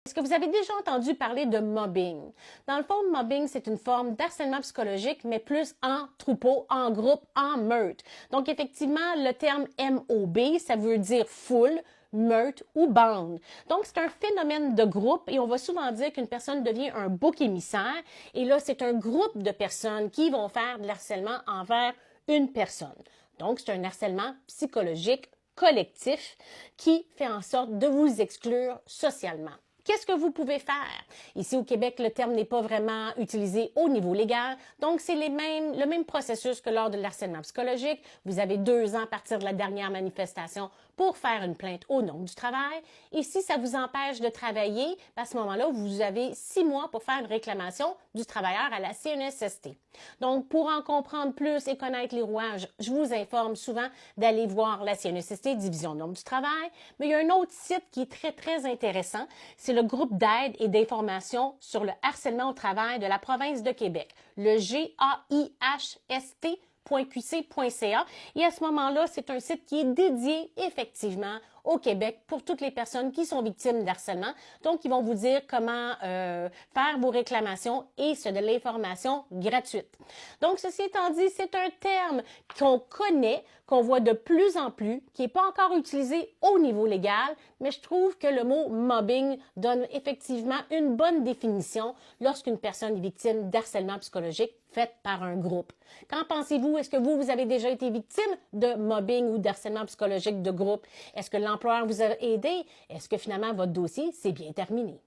Est-ce que vous avez déjà entendu parler de mobbing? Dans le fond, mobbing, c'est une forme d'harcèlement psychologique, mais plus en troupeau, en groupe, en meute. Donc, effectivement, le terme MOB, ça veut dire foule, meute ou bande. Donc, c'est un phénomène de groupe et on va souvent dire qu'une personne devient un bouc émissaire. Et là, c'est un groupe de personnes qui vont faire de l'harcèlement envers une personne. Donc, c'est un harcèlement psychologique collectif qui fait en sorte de vous exclure socialement. Qu'est-ce que vous pouvez faire? Ici au Québec, le terme n'est pas vraiment utilisé au niveau légal, donc c'est le même processus que lors de l'harcèlement psychologique. Vous avez 2 ans à partir de la dernière manifestation pour faire une plainte au nom du travail. Et si ça vous empêche de travailler, à ce moment-là, vous avez 6 mois pour faire une réclamation du travailleur à la CNSST. Donc, pour en comprendre plus et connaître les rouages, je vous informe souvent d'aller voir la CNSST, Division Nombre du travail. Mais il y a un autre site qui est très, très intéressant. C'est le groupe d'aide et d'information sur le harcèlement au travail de la province de Québec, le GAIHST.qc.ca. Et à ce moment-là, c'est un site qui est dédié effectivement au Québec pour toutes les personnes qui sont victimes d'harcèlement. Donc, ils vont vous dire comment faire vos réclamations et c'est de l'information gratuite. Donc, ceci étant dit, c'est un terme qu'on connaît, qu'on voit de plus en plus, qui n'est pas encore utilisé au niveau légal, mais je trouve que le mot mobbing donne effectivement une bonne définition lorsqu'une personne est victime d'harcèlement psychologique fait par un groupe. Qu'en pensez-vous? Est-ce que vous avez déjà été victime de mobbing ou d'harcèlement psychologique de groupe? Est-ce que l'employeur vous a aidé? Est-ce que finalement votre dossier s'est bien terminé?